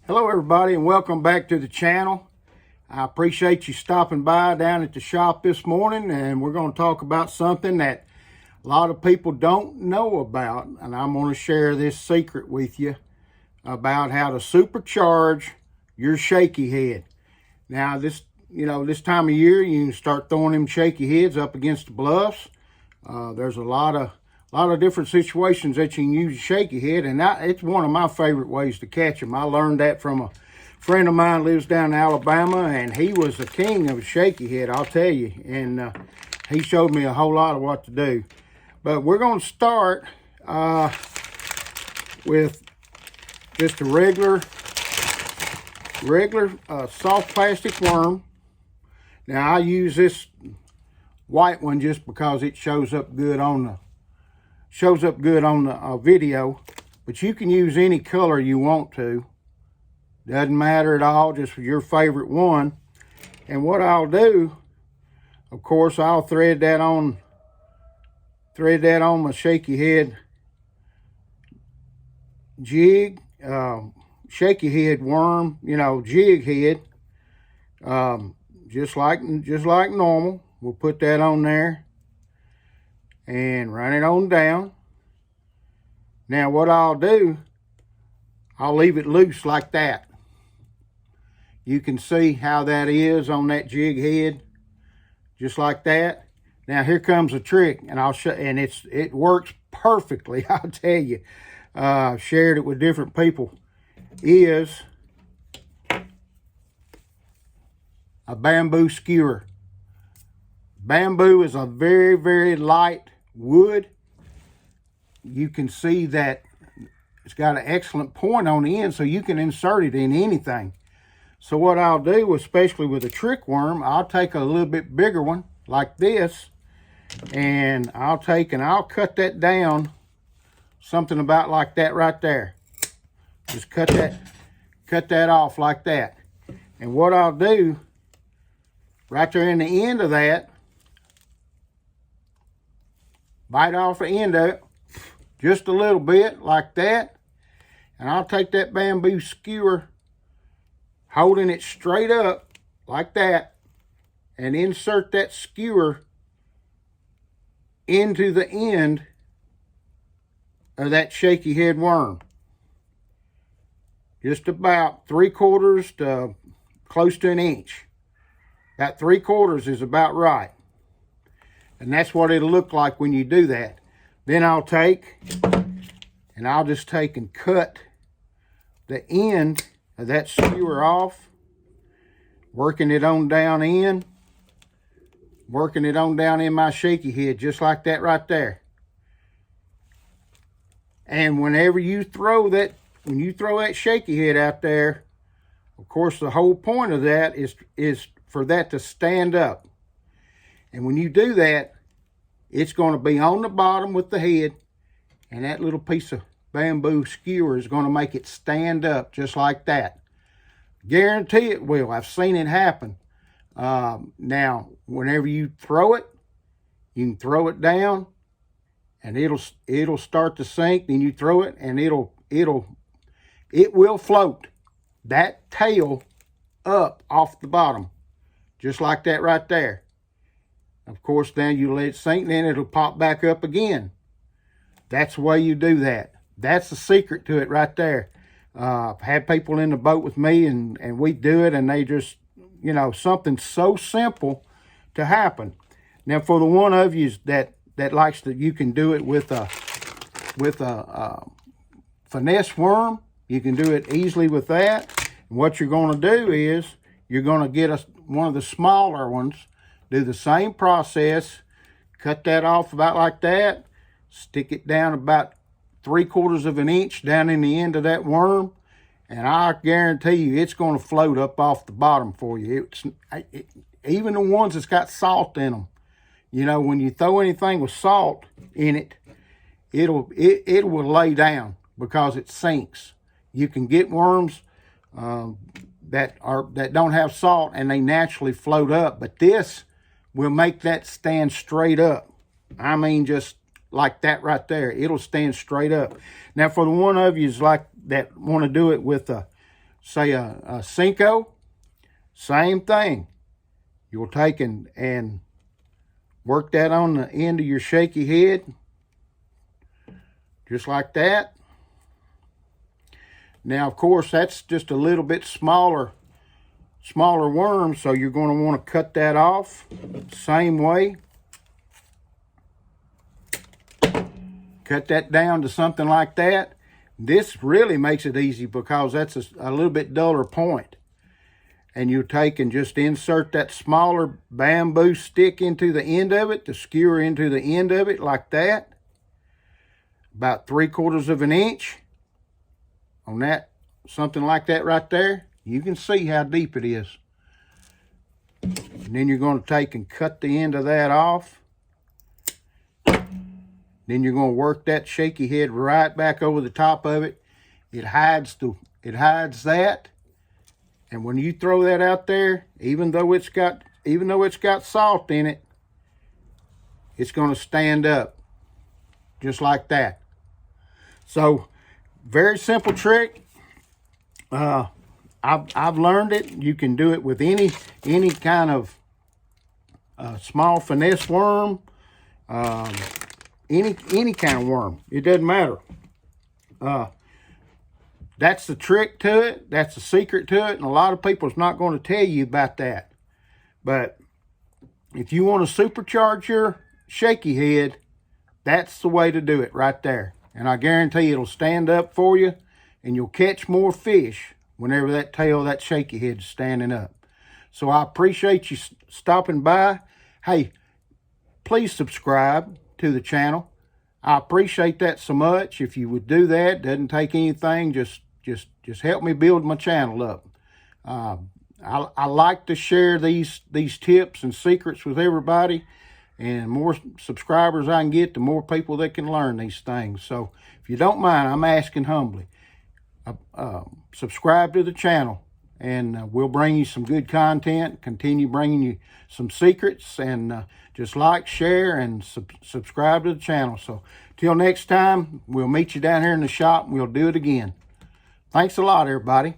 Hello everybody and welcome back to the channel. I appreciate you stopping by down at the shop this morning, and we're going to talk about something that a lot of people don't know about, and I'm going to share this secret with you about how to supercharge your shaky head. Now this time of year you can start throwing them shaky heads up against the bluffs. There's a lot of different situations that you can use a shaky head, and it's one of my favorite ways to catch them. I learned that from a friend of mine who lives down in Alabama, and he was the king of a shaky head, I'll tell you, and he showed me a whole lot of what to do. But we're going to start with just a regular soft plastic worm. Now I use this white one just because it shows up good on the video, but you can use any color you want to. Doesn't matter at all, just your favorite one. And what I'll do, of course, I'll thread that on my shaky head jig, shaky head worm, jig head, just like normal. We'll put that on there and run it on down. Now what I'll do, I'll leave it loose like that. You can see how that is on that jig head, just like that. Now here comes a trick, and I'll show, and it works perfectly. I'll tell you. I've shared it with different people. Is a bamboo skewer. Bamboo is a very, very light wood. You can see that it's got an excellent point on the end, so you can insert it in anything. So what I'll do, especially with a trick worm, I'll take a little bit bigger one like this, and I'll cut that down something about like that right there. Just cut that off like that. And what I'll do, right there in the end of that, bite off the end of it, just a little bit like that, and I'll take that bamboo skewer, holding it straight up like that, and insert that skewer into the end of that shaky head worm. Just about 3/4 to close to an inch. About 3/4 is about right. And that's what it'll look like when you do that. Then I'll just take and cut the end of that skewer off, working it on down in my shaky head, just like that right there. And whenever you throw that, when you throw that shaky head out there, of course the whole point of that is for that to stand up. And when you do that, it's going to be on the bottom with the head, and that little piece of bamboo skewer is going to make it stand up just like that. Guarantee it will. I've seen it happen. Now, whenever you throw it, you can throw it down, and it'll start to sink. Then you throw it, and it will float that tail up off the bottom, just like that right there. Of course, then you let it sink, then it'll pop back up again. That's the way you do that. That's the secret to it right there. I've had people in the boat with me, and we do it, and they just, something so simple to happen. Now, for the one of you that likes to, you can do it with a finesse worm. You can do it easily with that. And what you're going to do is you're going to get one of the smaller ones. Do the same process, cut that off about like that, stick it down about 3/4 of an inch down in the end of that worm, and I guarantee you it's going to float up off the bottom for you. Even the ones that's got salt in them, when you throw anything with salt in it, it will lay down because it sinks. You can get worms that don't have salt and they naturally float up, but this will make that stand straight up. I mean, just like that right there. It'll stand straight up. Now, for the one of you like that want to do it with a say a senko, same thing. You'll take and work that on the end of your shaky head, just like that. Now, of course, that's just a little bit smaller worm, so you're going to want to cut that off same way. Cut that down to something like that. This really makes it easy because that's a little bit duller point. And you take and just insert that smaller bamboo stick into the end of it, the skewer into the end of it like that. About 3/4 of an inch on that, something like that right there. You can see how deep it is. And then you're going to take and cut the end of that off. Then you're going to work that shaky head right back over the top of it. It hides that. And when you throw that out there, even though it's got salt in it, it's going to stand up just like that. So, very simple trick. I've learned it. You can do it with any kind of small finesse worm, any kind of worm. It doesn't matter. That's the trick to it. That's the secret to it. And a lot of people's not going to tell you about that. But if you want to supercharge your shaky head, that's the way to do it right there. And I guarantee it'll stand up for you, and you'll catch more fish whenever that tail, that shaky head is standing up. So I appreciate you stopping by. Hey, please subscribe to the channel. I appreciate that so much. If you would do that, doesn't take anything, just help me build my channel up. I like to share these tips and secrets with everybody, and the more subscribers I can get, the more people that can learn these things. So if you don't mind, I'm asking humbly, subscribe to the channel, and we'll bring you some good content, continue bringing you some secrets, and just like, share, and subscribe to the channel. So till next time, we'll meet you down here in the shop, and we'll do it again. Thanks a lot, everybody.